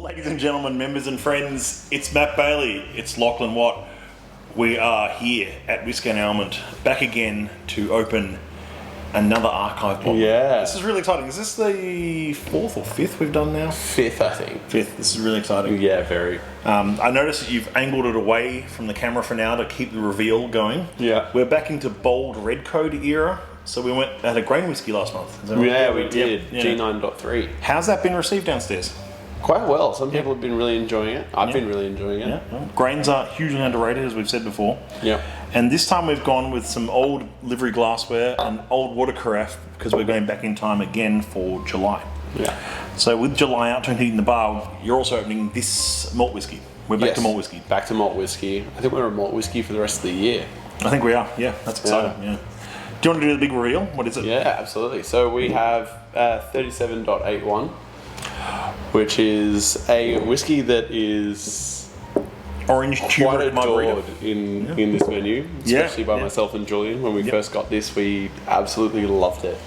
Ladies and gentlemen, members and friends, it's Matt Bailey, it's Lachlan Watt. We are here at Whisky Alement, back again to open another archive bottle. Yeah. This is really exciting. Is this the fourth or fifth we've done now? Fifth, I think. Fifth. This is really exciting. Yeah, very. I noticed that you've angled it away from the camera for now to keep the reveal going. Yeah. We're back into bold red code era. So we had a grain whiskey last month. Is that right? Yeah, we did. Yeah. G9.3. How's that been received downstairs? Quite well. Some people have been really enjoying it. I've been really enjoying it. Yeah. Grains are hugely underrated, as we've said before. Yeah. And this time we've gone with some old livery glassware and old water carafe because we're going back in time again for July. Yeah. So with July Outturn hitting the bar, you're also opening this malt whiskey. We're back to malt whiskey. Back to malt whiskey. I think we're a malt whiskey for the rest of the year. I think we are. Yeah, that's exciting. Yeah. Do you want to do the big reveal? What is it? Yeah, absolutely. So we have 37.81, which is a whiskey that is Orange Turmeric Margarita in this menu, especially by myself and Julian. When we first got this, we absolutely loved it.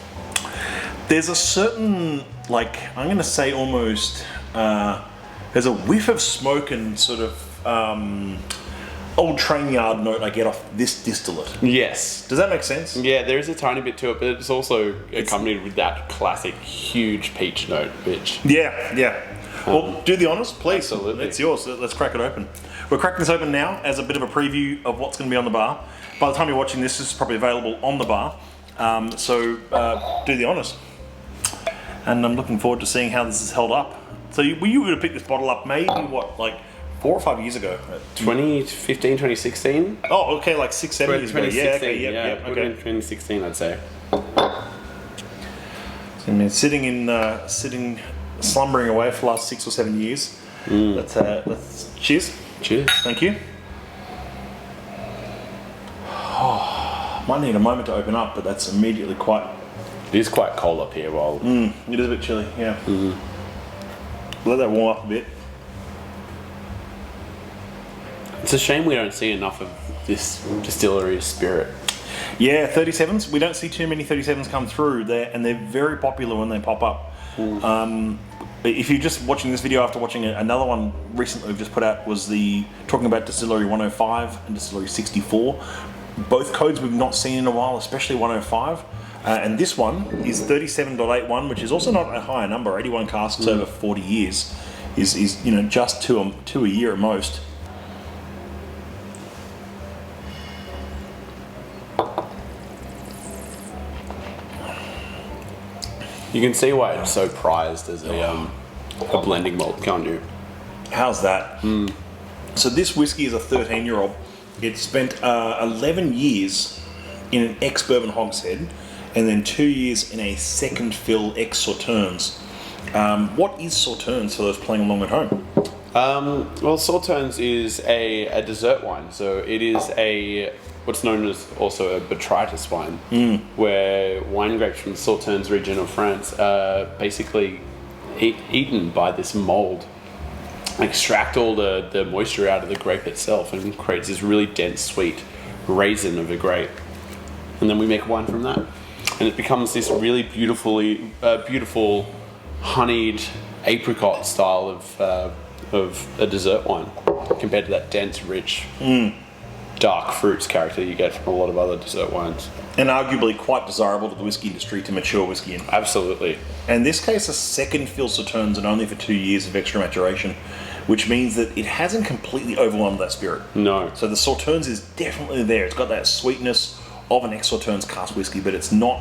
There's a certain, I'm going to say almost, there's a whiff of smoke and sort of old train yard note I get off this distillate. Yes. Does that make sense? Yeah, there is a tiny bit to it, but it's also accompanied with that classic huge peach note, which... Yeah. Well, do the honours, please. Absolutely. It's yours. Let's crack it open. We're cracking this open now as a bit of a preview of what's going to be on the bar. By the time you're watching this, it's probably available on the bar. So do the honours. And I'm looking forward to seeing how this is held up. So you would have picked this bottle up maybe, 4 or 5 years ago? 2015, 2016? Oh, okay, 6, 7 years ago. 2016, Yeah, okay. 2016, I'd say. So, sitting, slumbering away for the last 6 or 7 years. Let's cheers. Cheers. Thank you. Oh, might need a moment to open up, but that's immediately quite... It is quite cold up here. It is a bit chilly, yeah. Let that warm up a bit. It's a shame we don't see enough of this distillery's spirit. Yeah, 37s. We don't see too many 37s come through there, and they're very popular when they pop up. If you're just watching this video after watching another one recently we've just put out, was talking about Distillery 105 and Distillery 64. Both codes we've not seen in a while, especially 105. And this one is 37.81, which is also not a higher number. 81 casks over 40 years is just two a year at most. You can see why it's so prized as a blending malt, can't you? How's that? So this whiskey is a 13-year-old. It spent 11 years in an ex-bourbon hogshead, and then 2 years in a second fill ex-sauternes. What is sauternes for those playing along at home? Well, sauternes is a dessert wine, so it is what's known as also a botrytis wine, where wine grapes from the Sauternes region of France are basically eaten by this mold, extract all the moisture out of the grape itself, and creates this really dense, sweet raisin of a grape. And then we make wine from that, and it becomes this really beautiful honeyed apricot style of a dessert wine, compared to that dense, rich, dark fruits character you get from a lot of other dessert wines. And arguably quite desirable to the whiskey industry to mature whiskey in. Absolutely. And in this case, a second fill sauternes and only for 2 years of extra maturation, which means that it hasn't completely overwhelmed that spirit. No. So the sauternes is definitely there. It's got that sweetness of an ex-sauternes cask whiskey, but it's not.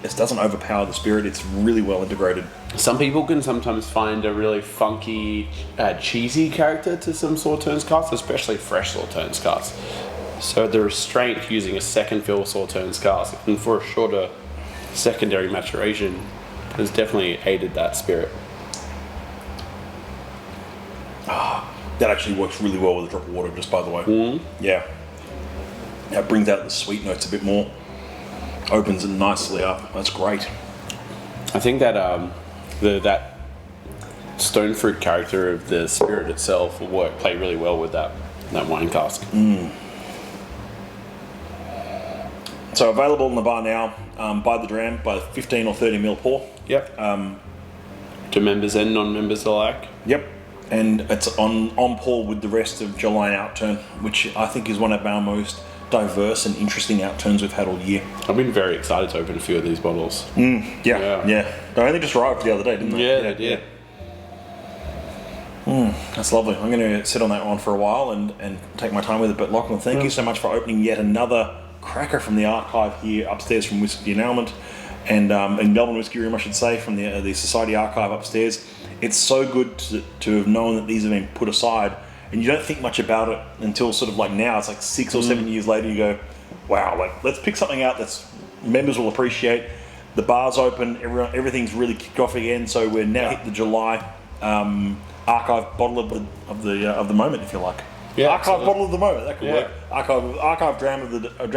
It doesn't overpower the spirit. It's really well integrated. Some people can sometimes find a really funky, cheesy character to some sauternes casks, especially fresh sauternes casks. So the restraint using a second fill sauternes cask and for a shorter secondary maturation has definitely aided that spirit. That actually works really well with a drop of water, just by the way. Yeah. That brings out the sweet notes a bit more. Opens it nicely up. That's great. I think that that stone fruit character of the spirit itself will play really well with that wine cask. So available in the bar now, by the dram, by 15 or 30 ml pour. Yep. To members and non-members alike. Yep. and it's on par with the rest of July Outturn, which I think is one of our most diverse and interesting outturns we've had all year. I've been very excited to open a few of these bottles. Yeah. They only just arrived the other day, didn't they? Yeah, they did. That's lovely. I'm going to sit on that one for a while and take my time with it. But Lachlan, thank you so much for opening yet another cracker from the archive here upstairs from Whisky Alement, and in Melbourne Whisky Room, I should say, from the Society Archive upstairs. It's so good to have known that these have been put aside, and you don't think much about it until sort of like now. It's like 6 or 7 years later. You go, wow, like let's pick something out that's members will appreciate. The bar's open. Everything's really kicked off again. So we're now hit the July. Archive bottle of the moment, if you like. Yeah, archive absolutely. bottle of the moment. That could work. Archive dram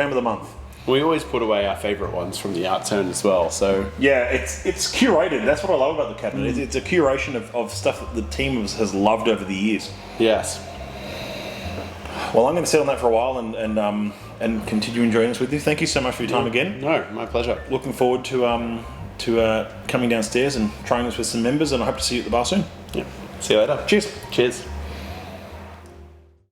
of the month. We always put away our favourite ones from the Outturn as well. So yeah, it's curated. That's what I love about the cabinet. It's a curation of stuff that the team has loved over the years. yes, Well, I'm going to sit on that for a while and continue enjoying this with you. Thank you so much for your time again. no, my pleasure. Looking forward to coming downstairs and trying this with some members, and I hope to see you at the bar soon. Yeah. See you later. Cheers. Cheers.